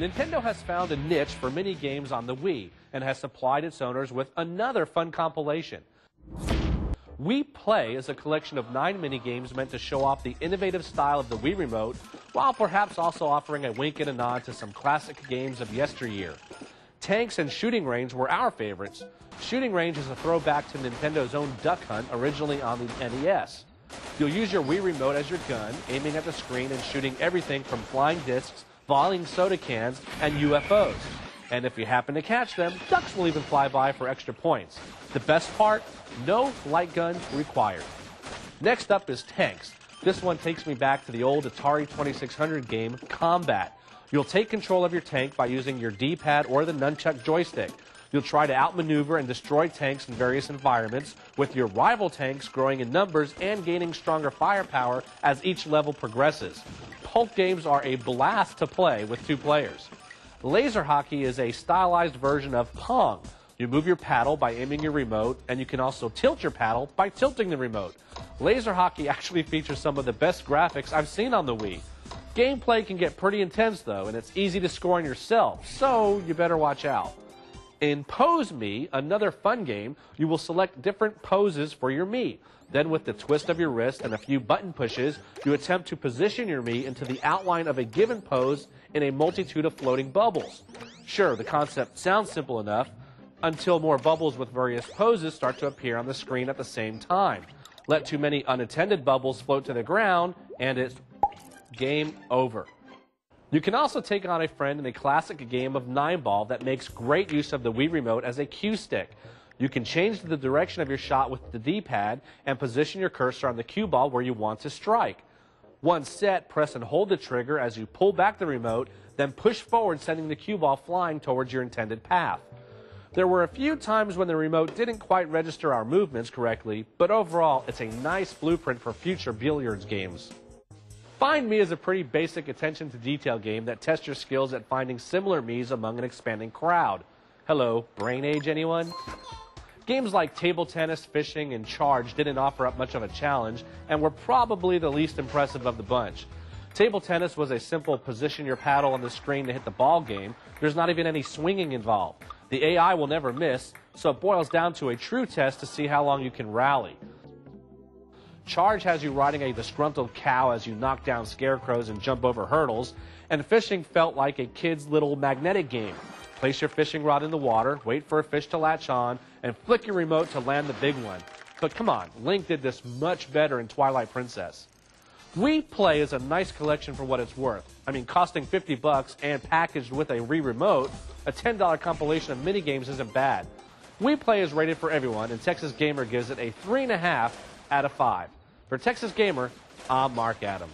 Nintendo has found a niche for mini games on the Wii and has supplied its owners with another fun compilation. Wii Play is a collection of 9 mini games meant to show off the innovative style of the Wii Remote, while perhaps also offering a wink and a nod to some classic games of yesteryear. Tanks and Shooting Range were our favorites. Shooting Range is a throwback to Nintendo's own Duck Hunt, originally on the NES. You'll use your Wii Remote as your gun, aiming at the screen and shooting everything from flying discs, volleying soda cans, and UFOs. And if you happen to catch them, ducks will even fly by for extra points. The best part? No light gun required. Next up is Tanks. This one takes me back to the old Atari 2600 game, Combat. You'll take control of your tank by using your D-pad or the nunchuck joystick. You'll try to outmaneuver and destroy tanks in various environments, with your rival tanks growing in numbers and gaining stronger firepower as each level progresses. Both games are a blast to play with 2 players. Laser Hockey is a stylized version of Pong. You move your paddle by aiming your remote, and you can also tilt your paddle by tilting the remote. Laser Hockey actually features some of the best graphics I've seen on the Wii. Gameplay can get pretty intense though, and it's easy to score on yourself, so you better watch out. In Pose Me, another fun game, you will select different poses for your Mii. Then with the twist of your wrist and a few button pushes, you attempt to position your Mii into the outline of a given pose in a multitude of floating bubbles. Sure, the concept sounds simple enough, until more bubbles with various poses start to appear on the screen at the same time. Let too many unattended bubbles float to the ground, and it's game over. You can also take on a friend in a classic game of 9-ball that makes great use of the Wii Remote as a cue stick. You can change the direction of your shot with the D-pad and position your cursor on the cue ball where you want to strike. Once set, press and hold the trigger as you pull back the remote, then push forward, sending the cue ball flying towards your intended path. There were a few times when the remote didn't quite register our movements correctly, but overall, it's a nice blueprint for future billiards games. Find Me is a pretty basic attention to detail game that tests your skills at finding similar Miis among an expanding crowd. Hello, brain age anyone? Games like table tennis, fishing, and Charge didn't offer up much of a challenge and were probably the least impressive of the bunch. Table tennis was a simple position your paddle on the screen to hit the ball game. There's not even any swinging involved. The AI will never miss, so it boils down to a true test to see how long you can rally. Charge has you riding a disgruntled cow as you knock down scarecrows and jump over hurdles, and fishing felt like a kid's little magnetic game. Place your fishing rod in the water, wait for a fish to latch on, and flick your remote to land the big one. But come on, Link did this much better in Twilight Princess. Wii Play is a nice collection for what it's worth. I mean, costing $50 and packaged with a Wii Remote, a $10 compilation of minigames isn't bad. Wii Play is rated for everyone, and Texas Gamer gives it a 3.5 out of 5. For Texas Gamer, I'm Mark Adam.